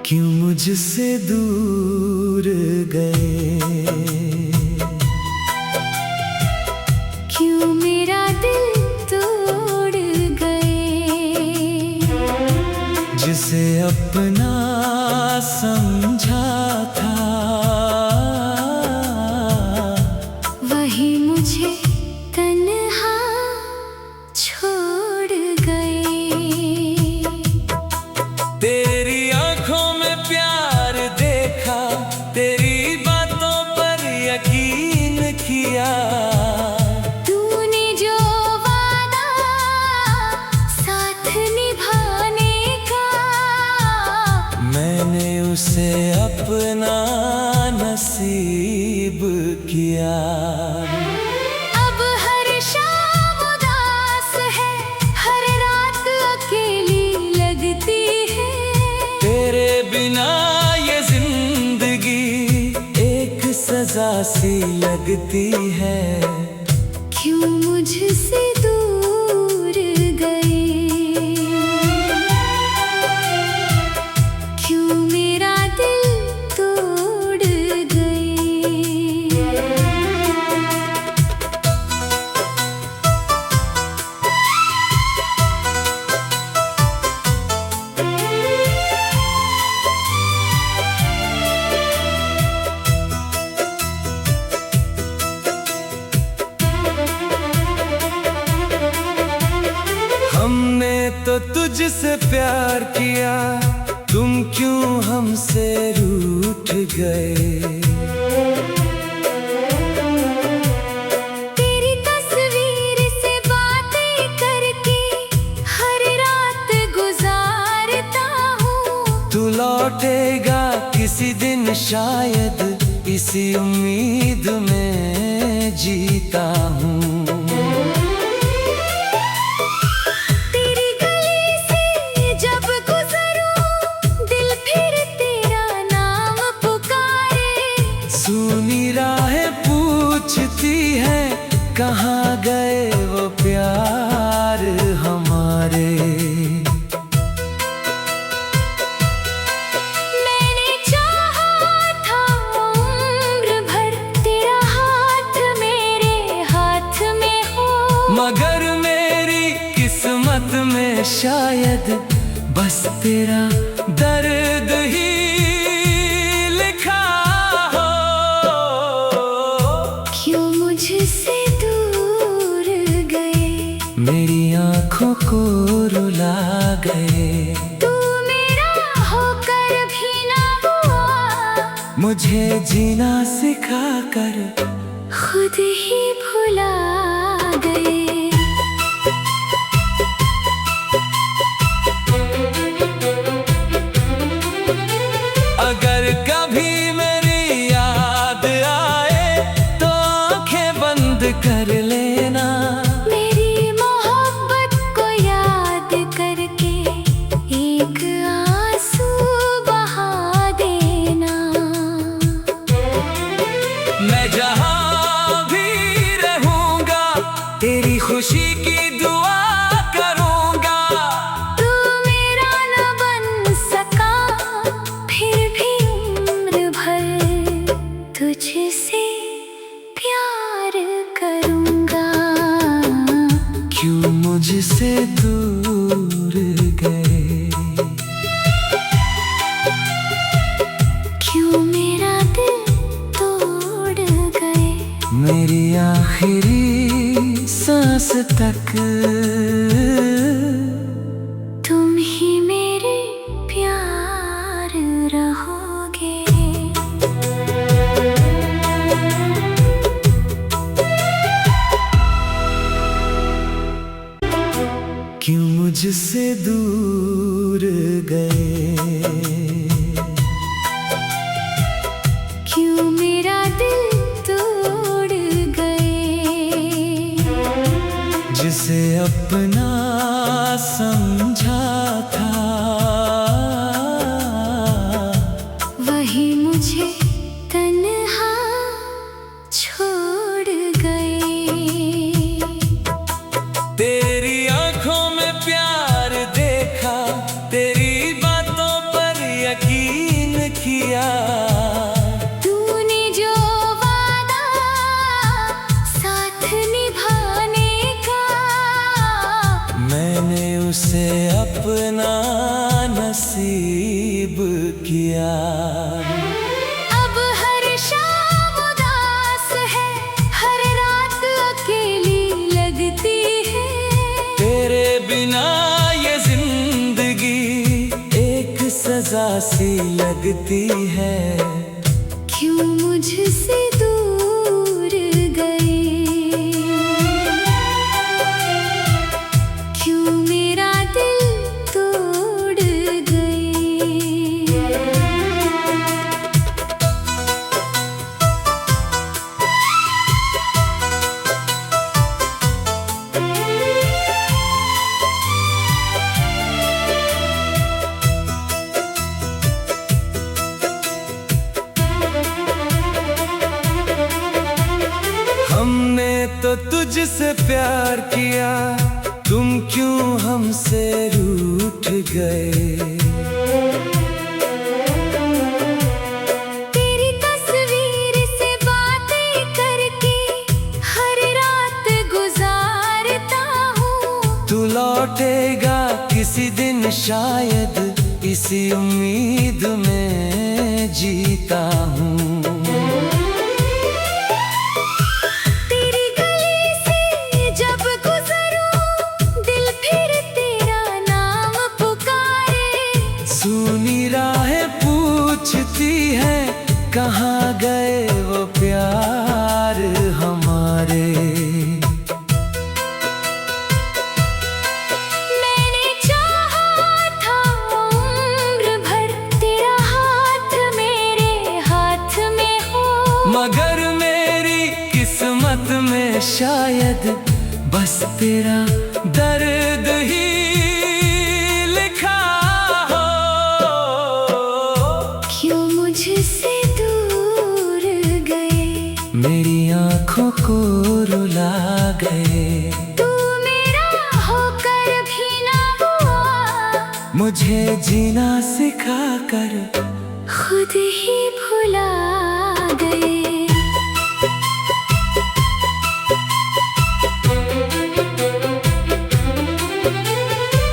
क्यों मुझसे दूर गए, क्यों मेरा दिल तोड़ गए। जिसे अपना समझा था वही मुझे तन्हा छोड़ गए। तेरी आंखों में प्यार देखा, तेरी बातों पर यकीन किया। तूने जो वादा साथ निभाने का, मैंने उसे अपना नसीब किया। अब हर शाम उदास है, हर रात अकेली लगती है। तेरे बिना ये जिंदगी एक सजा सी लगती है। क्यों मुझसे दूर गए, क्यों मेरा दिल तोड़ गए। हमने तो तुझसे प्यार किया, तुम क्यों हमसे रूठ गए। तेरी तस्वीर से बातें करके हर रात गुजारता हूँ। तू लौटेगा किसी दिन शायद, इसी उम्मीद में जीता हूँ। तेरी गली से जब गुजरूं, दिल फिर तेरा नाम पुकारे। सुनी राहें पूछती है, कहाँ गए वो प्यार हमारे। मैंने चाहा था उम्र भर तेरा हाथ मेरे हाथ में हो। मगर मेरी किस्मत में शायद बस तेरा दर्द ही लिखा हो। क्यों मुझसे दूर गए, मेरी आंखों को रुला गए। तू मेरा होकर भी ना हुआ। मुझे जीना सिखा कर खुद ही भुला गए। अगर कभी मेरी याद आए तो आंखें बंद कर लेना। मेरी मोहब्बत को याद करके एक आंसू बहा देना। मैं जहां भी रहूंगा, तेरी खुशी की दुआ करूंगा। तू मेरा न बन सका, फिर भी उम्र भर तुझसे प्यार करूंगा। क्यों मुझसे दूर गए, क्यों मेरा दिल तोड़ गए। मेरी आखिरी सांस तक तुम ही मेरे प्यार रहोगे। क्यों मुझसे दूर गए, क्यों मेरा दिल तोड़ गए। जिसे अपना नसीब किया। अब हर शाम उदास है, हर रात अकेली लगती है। तेरे बिना ये जिंदगी एक सजा सी लगती है। क्यों मुझसे दूर गए, क्यों मेरा दिल तोड़ गए। हमने तो तुझसे प्यार किया, तुम क्यों हमसे रूठ गए। तेरी तस्वीर से बातें करके हर रात गुजारता हूँ। तू लौटेगा किसी दिन शायद, इसी उम्मीद में जीता हूँ। सुनी राहें पूछती है, कहाँ गए वो प्यार हमारे। मैंने चाहा था उम्र भर, तेरा हाथ मेरे हाथ में हो। मगर मेरी किस्मत में शायद बस तेरा दर्द ही मुझसे दूर गए, मेरी आँखों को रुला गए। तू मेरा होकर भी ना हुआ, मुझे जीना सिखा कर खुद ही भुला गए।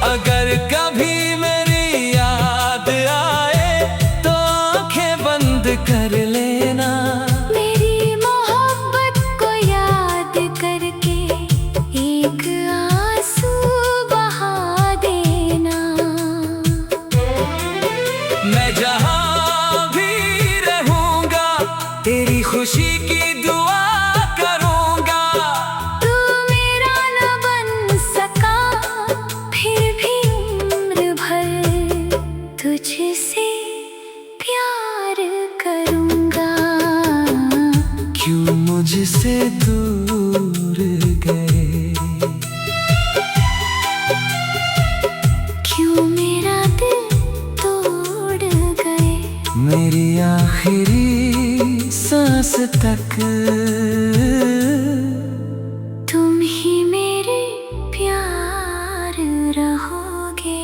अगर कभी मेरी याद आए तो आंखें बंद कर लेना। मेरी मोहब्बत को याद करके एक आंसू बहा देना। मैं जहाँ भी रहूँगा तेरी खुशी की दुआ करूँगा। तू मेरा न बन सका, फिर भी उम्र भर तुझसे प्यार करूँगा। क्यों मुझसे दूर गए, क्यों मेरा दिल तोड़ गए। मेरी आखिरी सांस तक तुम ही मेरे प्यार रहोगे।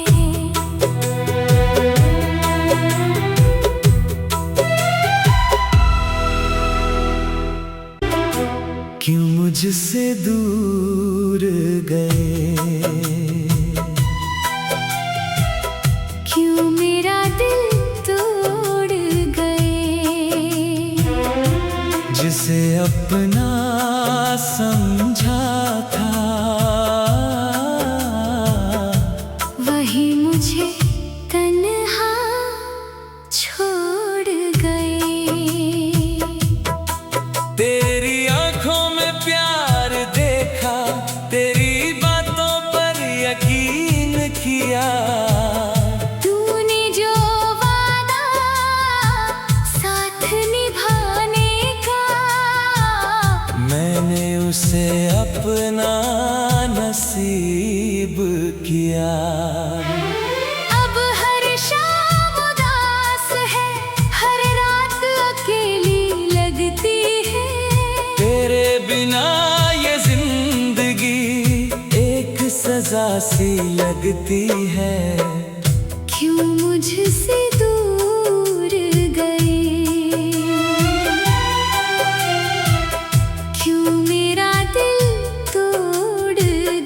क्यों मुझसे दूर गए, क्यों मेरा दिल तोड़ गए। जिसे अपना समझा था वही मुझे तन्हा छोड़ गए। तेरी आंखों में प्यार देखा, तेरी बातों पर यकीन किया। तूने जो वादा साथ निभाने का, मैंने उसे अपना नसीब किया। अब हर शाम उदास है, हर रात अकेली लगती है। तेरे बिना ये जिंदगी एक सजा सी लगती है। क्यों मुझसे दूर गए, क्यों मेरा दिल तोड़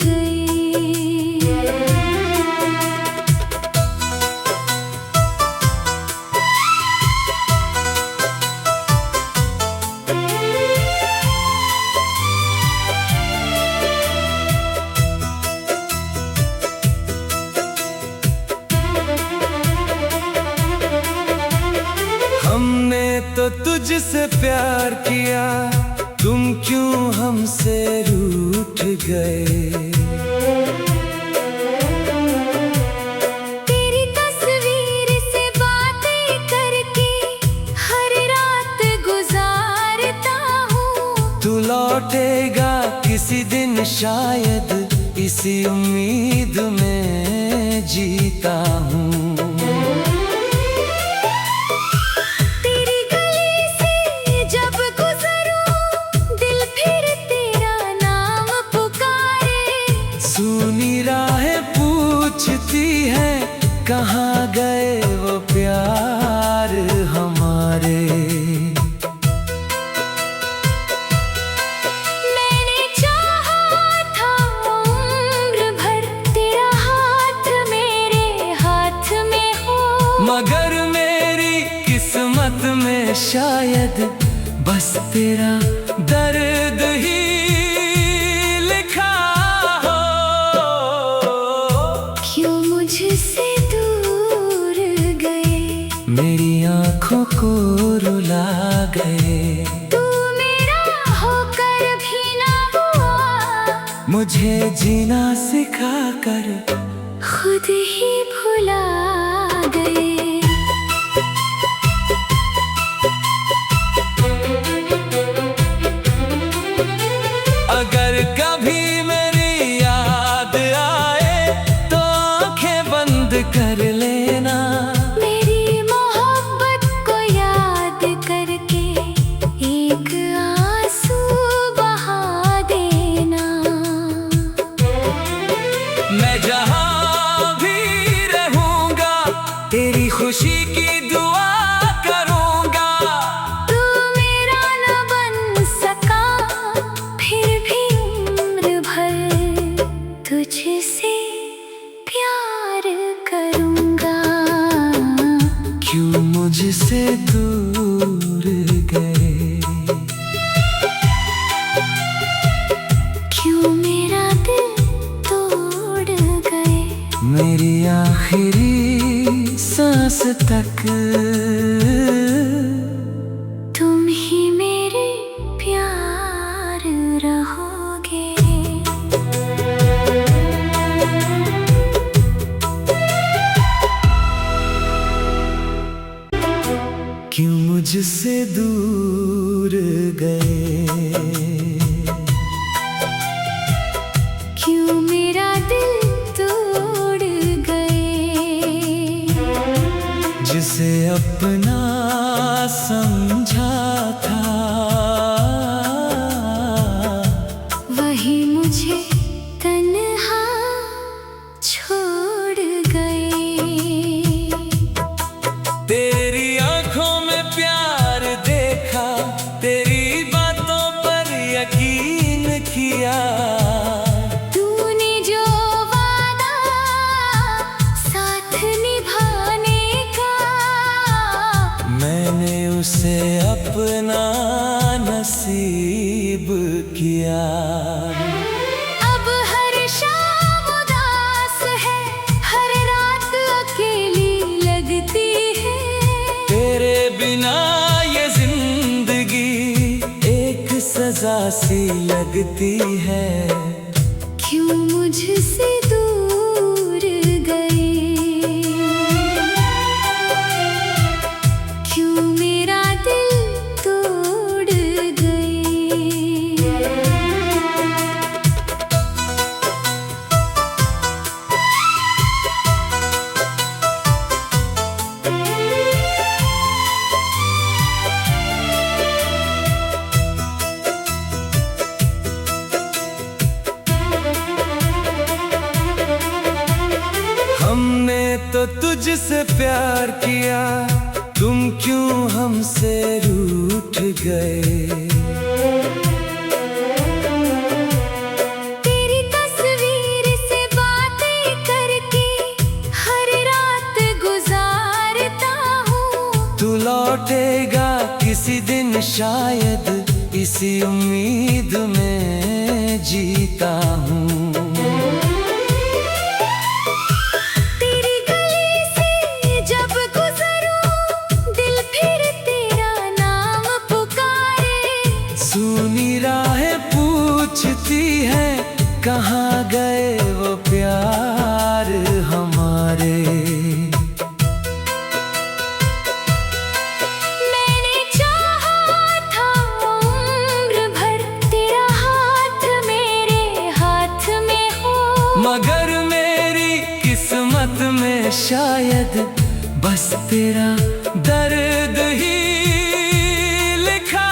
गए। हमने तो तुझसे प्यार किया, तुम क्यों हमसे रूठ गए। तेरी तस्वीर से बातें करके हर रात गुजारता हूँ। तू लौटेगा किसी दिन शायद, इसी उम्मीद में जीता हूँ। तेरी गली से जब गुजरूं, दिल फिर तेरा नाम पुकारे। सुनी राहें पूछती है, कहाँ गए वो प्यार हमारे। मैंने चाहा था उम्र भर तेरा हाथ मेरे हाथ में हो। मगर मेरी किस्मत में शायद बस तेरा दर्द ही लिखा हो। क्यों मुझसे दूर गए, मेरी आंखों को रुला गए। तू मेरा होकर भी ना हुआ। मुझे जीना सिखा कर खुद ही भुला गए। अगर कभी मेरी याद आए तो आंखें बंद कर लेना। मेरी मोहब्बत को याद करके एक आंसू बहा देना। मैं जहाँ भी रहूँगा तेरी खुशी की दुआ करूँगा। तू मेरा न बन सका, फिर भी उम्र भर तुझसे प्यार करूँगा। क्यों मुझसे दूर गए, क्यों मेरा दिल तोड़ गए। मेरी आखिरी सांस तक तुम ही मेरे प्यार रहोगे। क्यों मुझसे दूर गए। क्यों मेरा दिल तोड़ गए। जिसे अपना समझा था, वही मुझे तन्हा छोड़ गए। तेरी आंखों में प्यार देखा, तेरी बातों पर यकीन किया। तूने जो वादा साथ निभाने का, मैंने उसे अपना नसीब किया। अब हर शाम उदास है, हर रात अकेली लगती है। तेरे बिना ये जिंदगी एक सजा सी लगती है। क्यों मुझसे दूर गए। क्यों मेरा दिल तोड़ गए। हमने तो तुझसे प्यार किया, तुम क्यों हमसे रूठ गए। तेरी तस्वीर से बातें करके हर रात गुजारता हूँ। तू लौटेगा किसी दिन शायद, इसी उम्मीद में जीता हूँ। तेरी गली से जब गुजरूं, दिल फिर शायद बस तेरा दर्द ही लिखा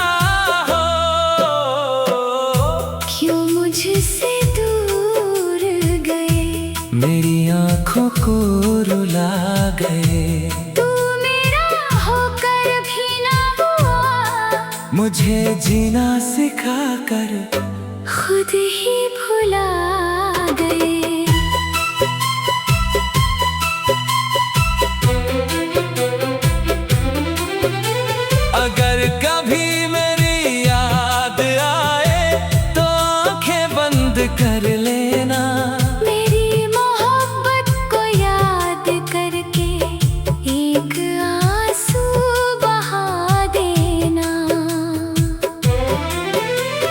हो। क्यों मुझसे दूर गए, मेरी आँखों को रुला गए। तू मेरा होकर भी ना हुआ, मुझे जीना सिखा कर खुद ही भुला गए। अगर कभी मेरी याद आए तो आंखें बंद कर लेना। मेरी मोहब्बत को याद करके एक आंसू बहा देना।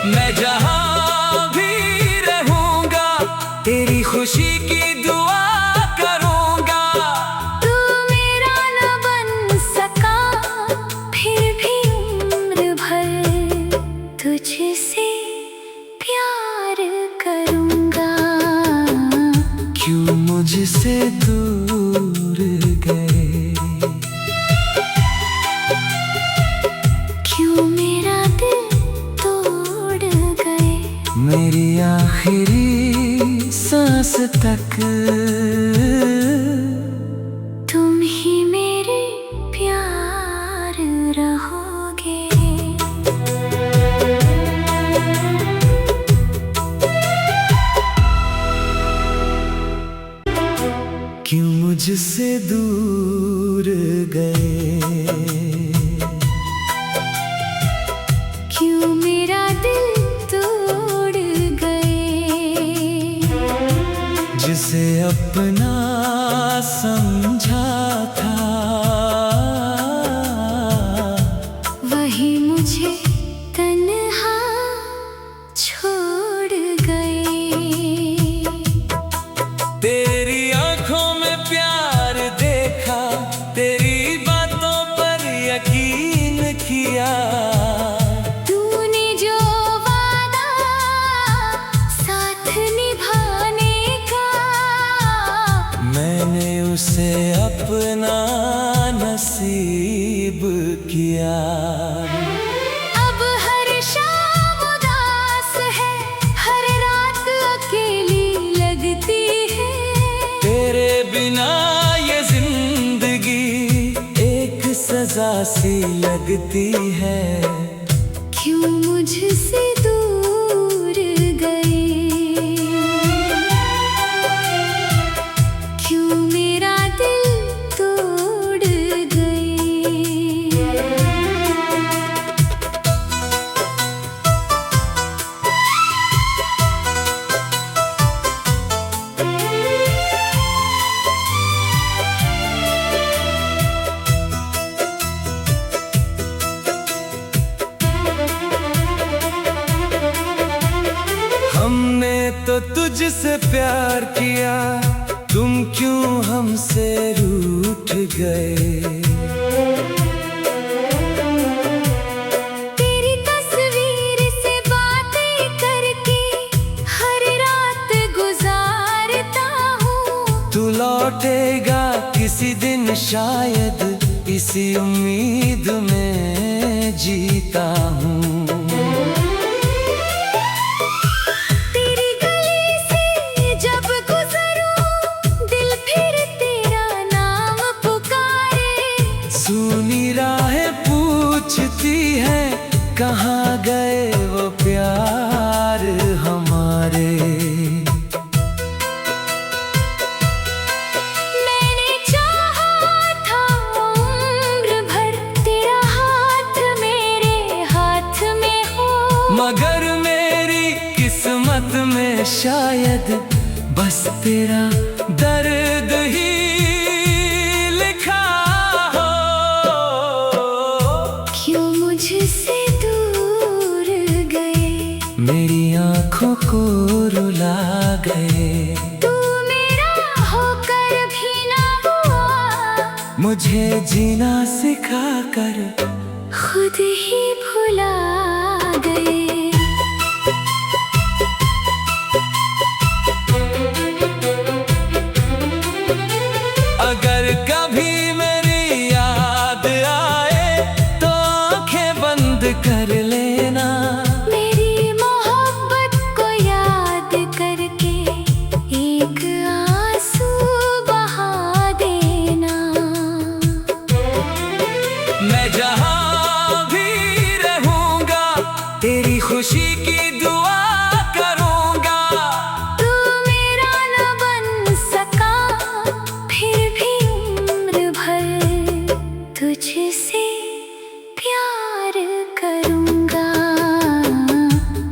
मैं जहाँ भी रहूँगा तेरी खुशी की दुआ करूँगा। तू मेरा न बन सका, फिर भी उम्र भर तुझसे प्यार करूँगा। क्यों मुझसे दूर गए, क्यों मेरा दिल तोड़ गए। मेरी आखिरी सांस तक तुम ही मेरे प्यार रहोगे। क्यों मुझसे दूर गए, क्यों मेरा दिल तोड़ गए। जिसे अपना समझा था वही मुझे तन्हा छोड़ गए। तेरी आंखों में प्यार देखा, तेरी बातों पर यकीन किया। तूने जो वादा साथ निभाने का, मैंने उसे अपना नसीब किया। अब हर शाम उदास है, हर रात अकेली लगती है। तेरे बिना ये जिंदगी एक सजा सी लगती है। क्यों मुझसे दूर गए, क्यों मेरा दिल तोड़ गए। हमने तो तुझसे प्यार किया, तुम क्यों हमसे रूठ गए। तेरी तस्वीर से बातें करके हर रात गुजारता हूँ। तू लौटेगा किसी दिन शायद, इसी उम्मीद में जीता हूँ। तेरी गली से जब गुजरूं, दिल फिर तेरा नाम पुकारे। सुनी राहें पूछती है, कहाँ गए वो प्यार हमारे। मैंने चाहा था उम्र भर तेरा हाथ मेरे हाथ में हो। मगर मेरी किस्मत में शायद बस तेरा दर्द ही लिखा हो। क्यों मुझसे दूर गए, मेरी आँखों को रुला गए। तू मेरा होकर भी ना हुआ, मुझे जीना सिखा कर खुद ही भुला गए। अगर तुझसे प्यार करूंगा।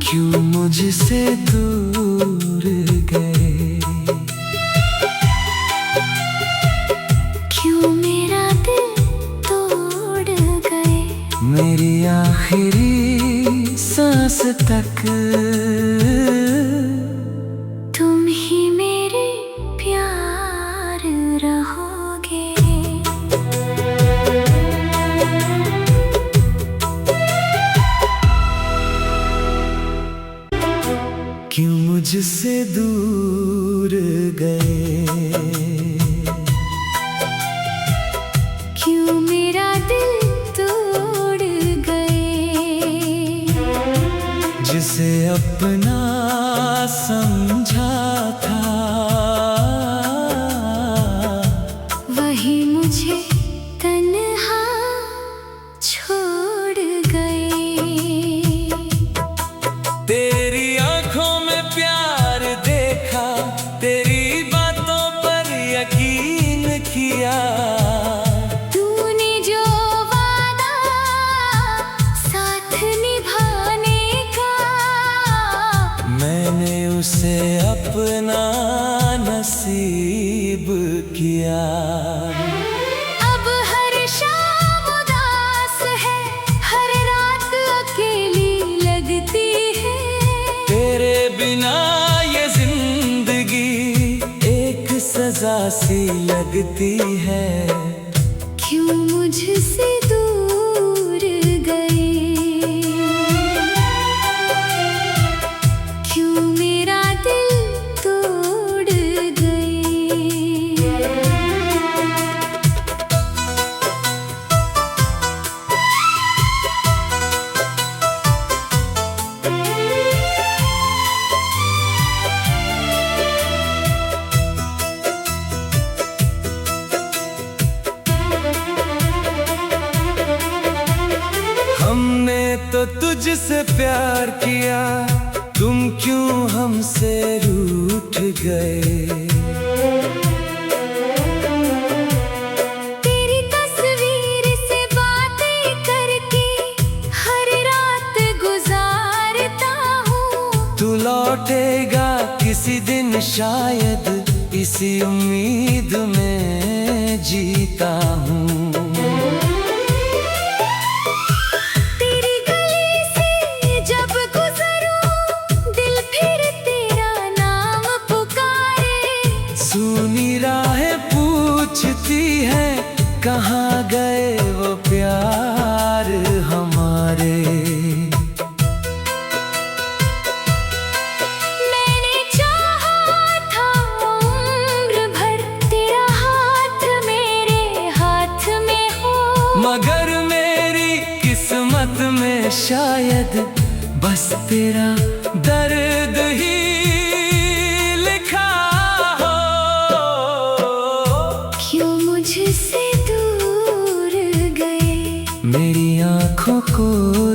क्यों मुझसे दूर गए, क्यों मेरा दिल तोड़ गए। मेरी आखिरी सांस तक तुम ही मेरे प्यार रहोगे। क्यों मुझसे दूर गए, क्यों मेरा दिल तोड़ गए। जिसे अपना समझा था वही मुझे तन्हा छोड़ गए। तेरी आंखों में प्यार देखा, तेरी बातों पर यकीन किया। तूने जो वादा साथ निभाने का, मैंने उसे अपना नसीब किया। अब हर शाम उदास है, हर रात अकेली लगती है। तेरे बिना ये जिंदगी एक सजा सी लगती है। क्यों मुझसे दूर गए, क्यों मेरा दिल तोड़ गए। हमने तो तुझसे प्यार किया, तुम क्यों हमसे रूठ गए। तेरी तस्वीर से बातें करके हर रात गुजारता हूँ। तू लौटेगा किसी दिन शायद, इसी उम्मीद में जीता हूँ। तेरी गली से जब गुजरूं, दिल फिर तेरा नाम पुकारे। सुनी राहें पूछती है, कहाँ गए वो प्यार हमारे। मैंने चाहा था उम्र भर, तेरा हाथ मेरे हाथ में हो। मगर मेरी किस्मत में शायद बस तेरा दर्द ही लिखा हो। क्यों मुझसे दूर गए, मेरी आंखों को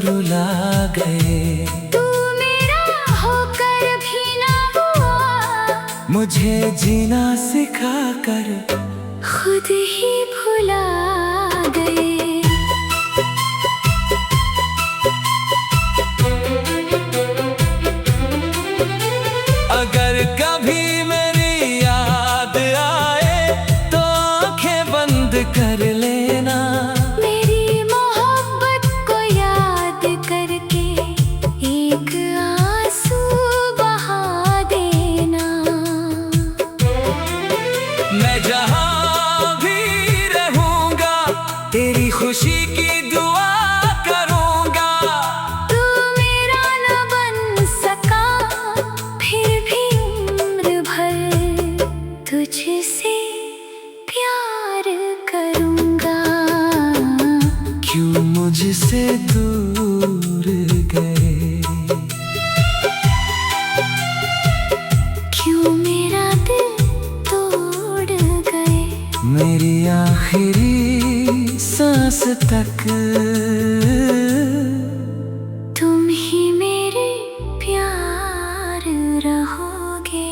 रुला गए। तू मेरा होकर भी ना हुआ। मुझे जीना सिखा कर खुद ही भुला गए। अगर कभी मेरी याद आए तो आंखें बंद कर लेना। मेरी मोहब्बत को याद करके एक आंसू बहा देना। मैं जहां भी रहूंगा, तेरी खुशी की दुआ करूंगा। तू मेरा न बन सका, फिर भी उम्र भर तुझसे प्यार करूंगा। क्यों मुझसे दूर गए, क्यों मेरा दिल तोड़ गए। मेरी आखिरी सांस तक तुम ही मेरे प्यार रहोगे।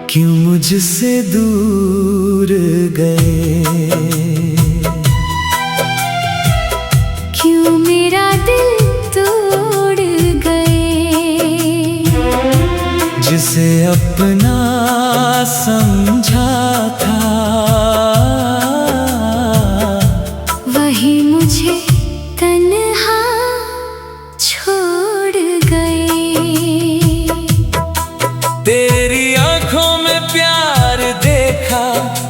क्यों मुझसे दूर गए, क्यों मेरा दिल तोड़ गए। जिसे अपना समझा था वही मुझे तन्हा छोड़ गए। तेरी आंखों में प्यार देखा,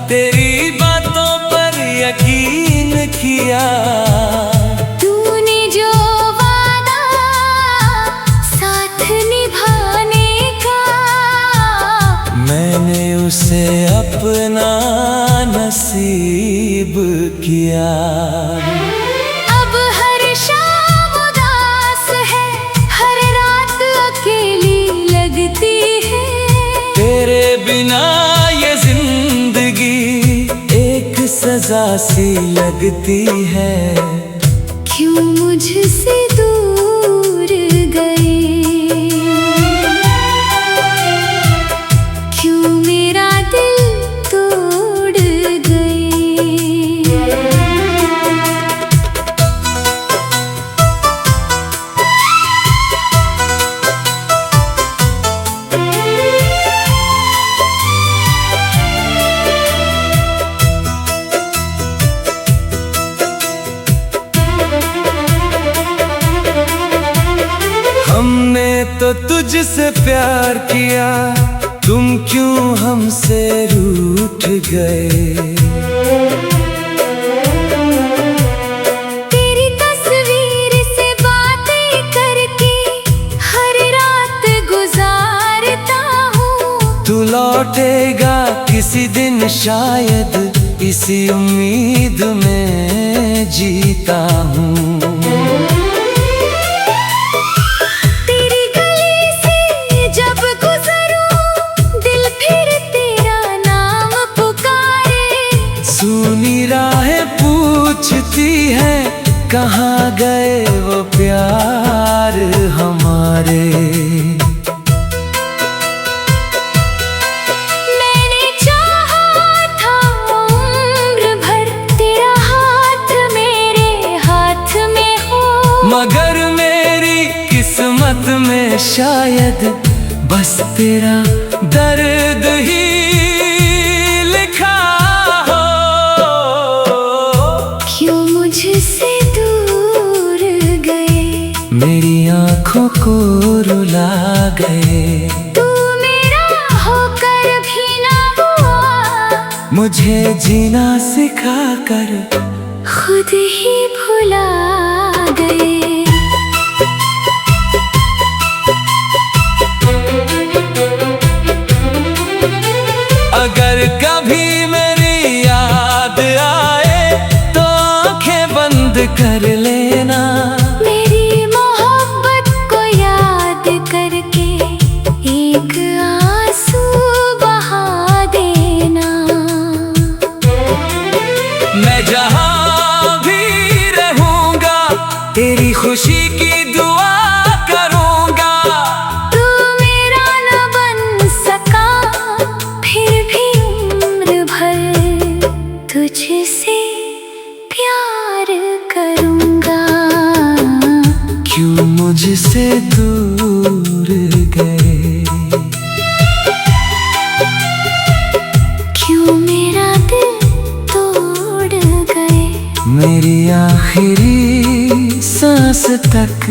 तेरी बातों पर यकीन किया। तूने जो वादा साथ निभाने का, मैंने उसे अपना नसीब किया। अब हर शाम उदास है, हर रात अकेली लगती है। तेरे बिना ये जिंदगी एक सजा सी लगती है। क्यों मुझसे दूर गए, क्यों मेरा दिल तोड़ गए। हमने तो तुझसे प्यार किया, तुम क्यों हमसे रूठ गए। तेरी तस्वीर से बातें करके हर रात गुजारता हूँ। तू लौटेगा किसी दिन शायद, इसी उम्मीद में जीता हूँ। सुनी राहें पूछती है, कहाँ गए वो प्यार हमारे। मैंने चाहा था उम्र भर तेरा हाथ मेरे हाथ में हो, मगर मेरी किस्मत में शायद बस तेरा दर्द ही लिखा हो। क्यों मुझसे दूर गए, मेरी आंखों को रुला गए। तू मेरा होकर भी ना हुआ, मुझे जीना सिखा कर खुद ही भुला गए। अगर कभी मेरी याद आए तो आंखें बंद कर लेना। मेरी मोहब्बत को याद करके एक आंसू बहा देना। मैं जहां भी रहूंगा तेरी खुशी की दुआ करूंगा। तू मेरा न बन सका फिर भी उम्र भर तुझसे प्यार करूंगा। क्यों मुझसे दूर गए, क्यों मेरा दिल तोड़ गए। मेरी आखिरी सांस तक